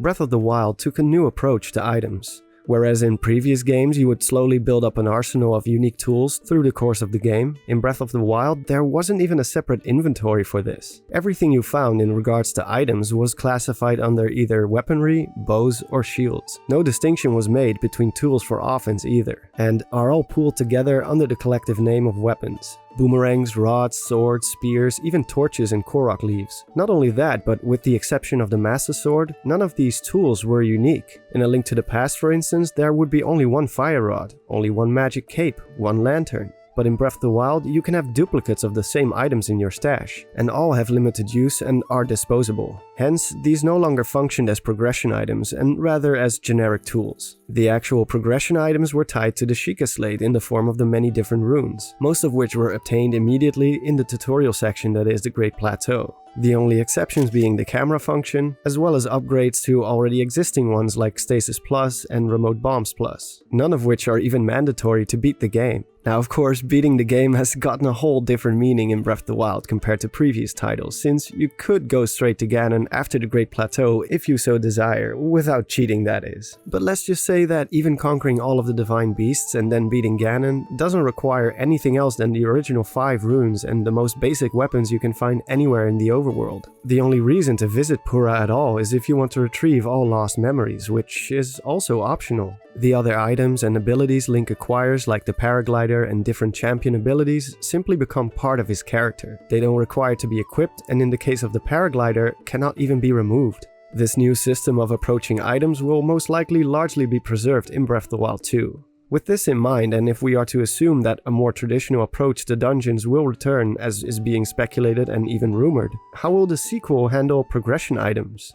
Breath of the Wild took a new approach to items. Whereas in previous games you would slowly build up an arsenal of unique tools through the course of the game, in Breath of the Wild there wasn't even a separate inventory for this. Everything you found in regards to items was classified under either weaponry, bows, or shields. No distinction was made between tools for offense either, and are all pooled together under the collective name of weapons. Boomerangs, rods, swords, spears, even torches and korok leaves. Not only that, but with the exception of the Master Sword, none of these tools were unique. In A Link to the Past, for instance, there would be only one fire rod, only one magic cape, one lantern. But in Breath of the Wild, you can have duplicates of the same items in your stash, and all have limited use and are disposable. Hence, these no longer functioned as progression items, and rather as generic tools. The actual progression items were tied to the Sheikah Slate in the form of the many different runes, most of which were obtained immediately in the tutorial section that is the Great Plateau. The only exceptions being the camera function, as well as upgrades to already existing ones like Stasis Plus and Remote Bombs Plus, none of which are even mandatory to beat the game. Now of course, beating the game has gotten a whole different meaning in Breath of the Wild compared to previous titles, since you could go straight to Ganon after the Great Plateau if you so desire, without cheating that is. But let's just say that even conquering all of the Divine Beasts and then beating Ganon doesn't require anything else than the original 5 runes and the most basic weapons you can find anywhere in the overworld. The only reason to visit Pura at all is if you want to retrieve all lost memories, which is also optional. The other items and abilities Link acquires, like the paraglider and different champion abilities, simply become part of his character. They don't require to be equipped, and in the case of the paraglider, cannot even be removed. This new system of approaching items will most likely largely be preserved in Breath of the Wild 2. With this in mind, and if we are to assume that a more traditional approach to dungeons will return as is being speculated and even rumored, how will the sequel handle progression items?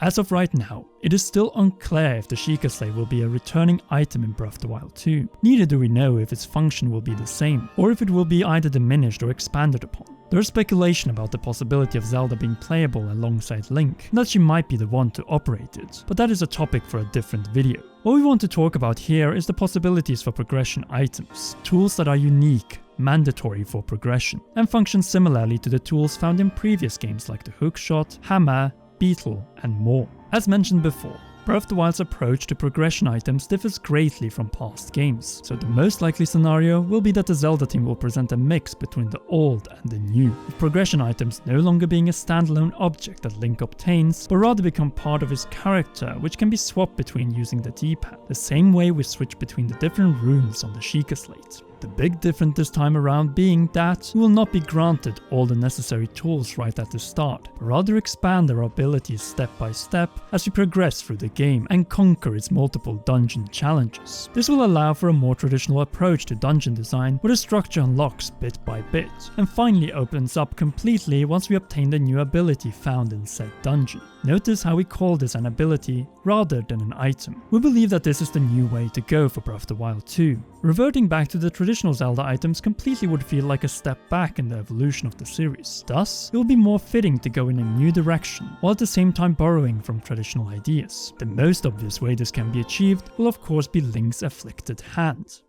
As of right now, it is still unclear if the Sheikah Slate will be a returning item in Breath of the Wild 2. Neither do we know if its function will be the same, or if it will be either diminished or expanded upon. There is speculation about the possibility of Zelda being playable alongside Link, and that she might be the one to operate it, but that is a topic for a different video. What we want to talk about here is the possibilities for progression items, tools that are unique, mandatory for progression, and function similarly to the tools found in previous games like the hookshot, hammer, beetle, and more. As mentioned before, Breath of the Wild's approach to progression items differs greatly from past games, so the most likely scenario will be that the Zelda team will present a mix between the old and the new, with progression items no longer being a standalone object that Link obtains, but rather become part of his character, which can be swapped between using the D-pad, the same way we switch between the different runes on the Sheikah Slate. The big difference this time around being that you will not be granted all the necessary tools right at the start, but rather expand their abilities step by step as you progress through the game and conquer its multiple dungeon challenges. This will allow for a more traditional approach to dungeon design, where the structure unlocks bit by bit, and finally opens up completely once we obtain the new ability found in said dungeon. Notice how we call this an ability rather than an item. We believe that this is the new way to go for Breath of the Wild 2. Reverting back to the traditional Zelda items completely would feel like a step back in the evolution of the series. Thus, it will be more fitting to go in a new direction, while at the same time borrowing from traditional ideas. The most obvious way this can be achieved will of course be Link's afflicted hand.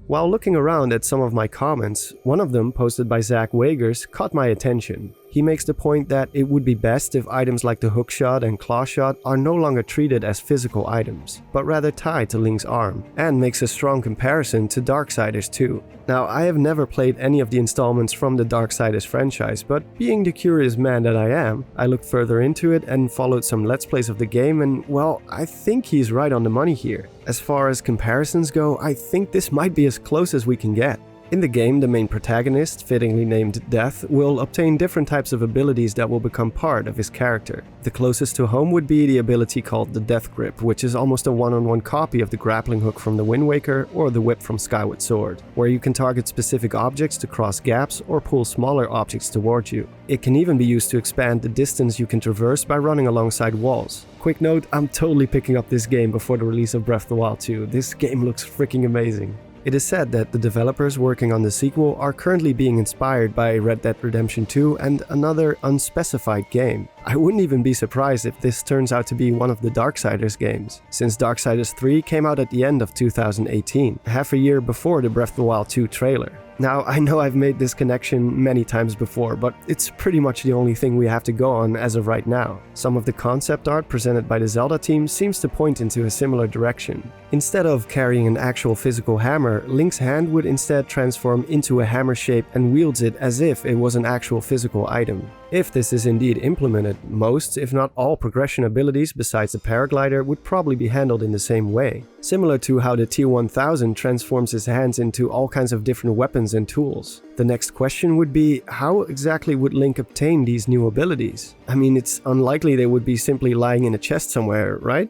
While looking around at some of my comments, one of them, posted by Zach Wagers, caught my attention. He makes the point that it would be best if items like the hookshot and clawshot are no longer treated as physical items, but rather tied to Link's arm, and makes a strong comparison to Darksiders 2. Now, I have never played any of the installments from the Darksiders franchise, but being the curious man that I am, I looked further into it and followed some Let's Plays of the game, and well, I think he's right on the money here. As far as comparisons go, I think this might be as close as we can get. In the game, the main protagonist, fittingly named Death, will obtain different types of abilities that will become part of his character. The closest to home would be the ability called the Death Grip, which is almost a one-on-one copy of the grappling hook from the Wind Waker or the whip from Skyward Sword, where you can target specific objects to cross gaps or pull smaller objects towards you. It can even be used to expand the distance you can traverse by running alongside walls. Quick note, I'm totally picking up this game before the release of Breath of the Wild 2. This game looks freaking amazing. It is said that the developers working on the sequel are currently being inspired by Red Dead Redemption 2 and another unspecified game. I wouldn't even be surprised if this turns out to be one of the Darksiders games, since Darksiders 3 came out at the end of 2018, half a year before the Breath of the Wild 2 trailer. Now, I know I've made this connection many times before, but it's pretty much the only thing we have to go on as of right now. Some of the concept art presented by the Zelda team seems to point into a similar direction. Instead of carrying an actual physical hammer, Link's hand would instead transform into a hammer shape and wields it as if it was an actual physical item. If this is indeed implemented, most, if not all, progression abilities besides the paraglider would probably be handled in the same way. Similar to how the T-1000 transforms his hands into all kinds of different weapons and tools. The next question would be, how exactly would Link obtain these new abilities? I mean, it's unlikely they would be simply lying in a chest somewhere, right?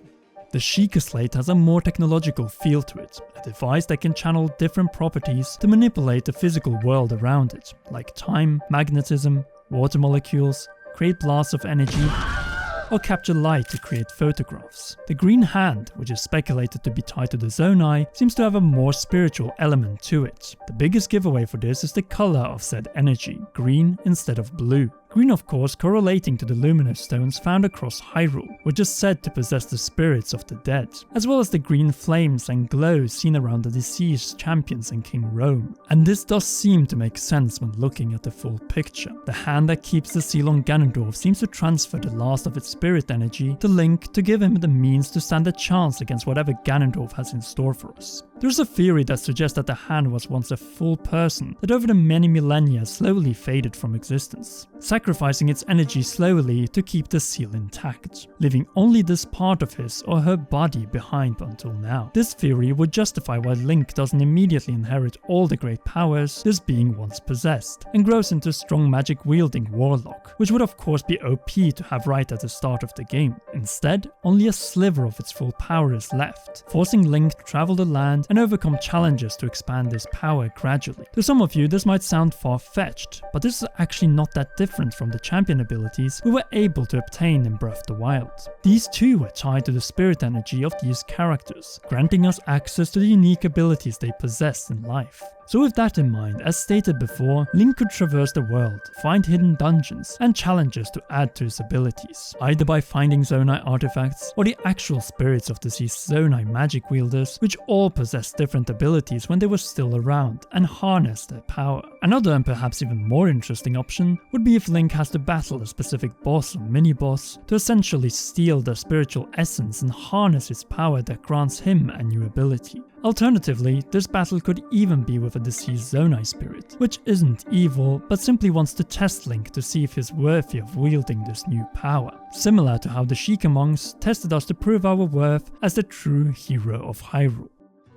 The Sheikah Slate has a more technological feel to it, a device that can channel different properties to manipulate the physical world around it, like time, magnetism, water molecules, create blasts of energy, or capture light to create photographs. The green hand, which is speculated to be tied to the Zonai, seems to have a more spiritual element to it. The biggest giveaway for this is the color of said energy, green instead of blue. Green, of course, correlating to the luminous stones found across Hyrule, which is said to possess the spirits of the dead, as well as the green flames and glows seen around the deceased champions in King Rome. And this does seem to make sense when looking at the full picture. The hand that keeps the seal on Ganondorf seems to transfer the last of its spirit energy to Link to give him the means to stand a chance against whatever Ganondorf has in store for us. There's a theory that suggests that the hand was once a full person that over the many millennia slowly faded from existence, sacrificing its energy slowly to keep the seal intact, leaving only this part of his or her body behind until now. This theory would justify why Link doesn't immediately inherit all the great powers this being once possessed, and grows into a strong magic wielding warlock, which would of course be OP to have right at the start of the game. Instead, only a sliver of its full power is left, forcing Link to travel the land and overcome challenges to expand this power gradually. To some of you this might sound far-fetched, but this is actually not that different from the champion abilities we were able to obtain in Breath of the Wild. These too were tied to the spirit energy of these characters, granting us access to the unique abilities they possess in life. So with that in mind, as stated before, Link could traverse the world, find hidden dungeons and challenges to add to his abilities, either by finding Zonai artifacts or the actual spirits of deceased Zonai magic wielders, which all possessed different abilities when they were still around and harnessed their power. Another and perhaps even more interesting option would be if Link has to battle a specific boss or mini-boss to essentially steal their spiritual essence and harness his power that grants him a new ability. Alternatively, this battle could even be with a deceased Zonai spirit, which isn't evil, but simply wants to test Link to see if he's worthy of wielding this new power, similar to how the Sheikah monks tested us to prove our worth as the true hero of Hyrule.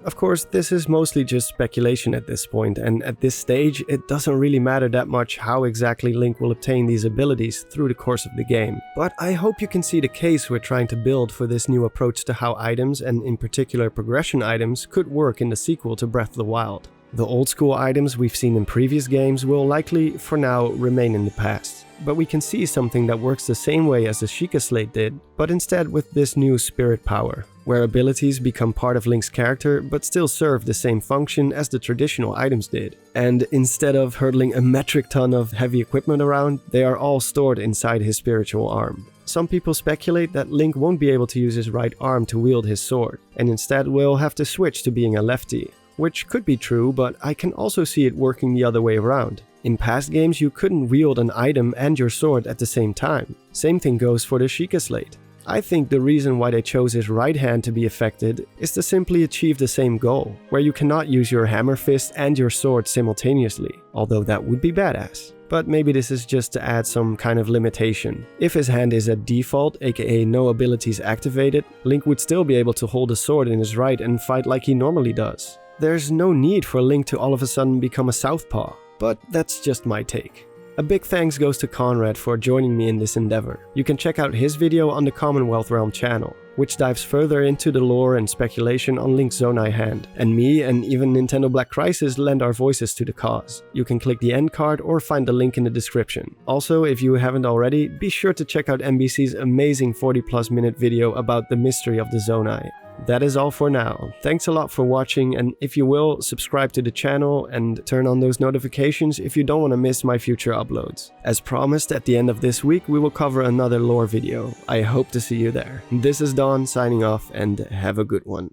Of course, this is mostly just speculation at this point, and at this stage, it doesn't really matter that much how exactly Link will obtain these abilities through the course of the game. But I hope you can see the case we're trying to build for this new approach to how items, and in particular progression items, could work in the sequel to Breath of the Wild. The old school items we've seen in previous games will likely, for now, remain in the past. But we can see something that works the same way as the Sheikah Slate did, but instead with this new spirit power, where abilities become part of Link's character but still serve the same function as the traditional items did. And instead of hurtling a metric ton of heavy equipment around, they are all stored inside his spiritual arm. Some people speculate that Link won't be able to use his right arm to wield his sword, and instead will have to switch to being a lefty. Which could be true, but I can also see it working the other way around. In past games you couldn't wield an item and your sword at the same time. Same thing goes for the Sheikah Slate. I think the reason why they chose his right hand to be affected is to simply achieve the same goal, where you cannot use your hammer fist and your sword simultaneously, although that would be badass. But maybe this is just to add some kind of limitation. If his hand is at default, aka no abilities activated, Link would still be able to hold a sword in his right and fight like he normally does. There's no need for Link to all of a sudden become a southpaw, but that's just my take. A big thanks goes to Conrad for joining me in this endeavor. You can check out his video on the Commonwealth Realm channel, which dives further into the lore and speculation on Link's Zonai hand, and me and even Nintendo Black Crisis lend our voices to the cause. You can click the end card or find the link in the description. Also, if you haven't already, be sure to check out MBC's amazing 40+ minute video about the mystery of the Zonai. That is all for now. Thanks a lot for watching, and if you will, subscribe to the channel and turn on those notifications if you don't want to miss my future uploads. As promised, at the end of this week we will cover another lore video. I hope to see you there. This is Don signing off, and have a good one.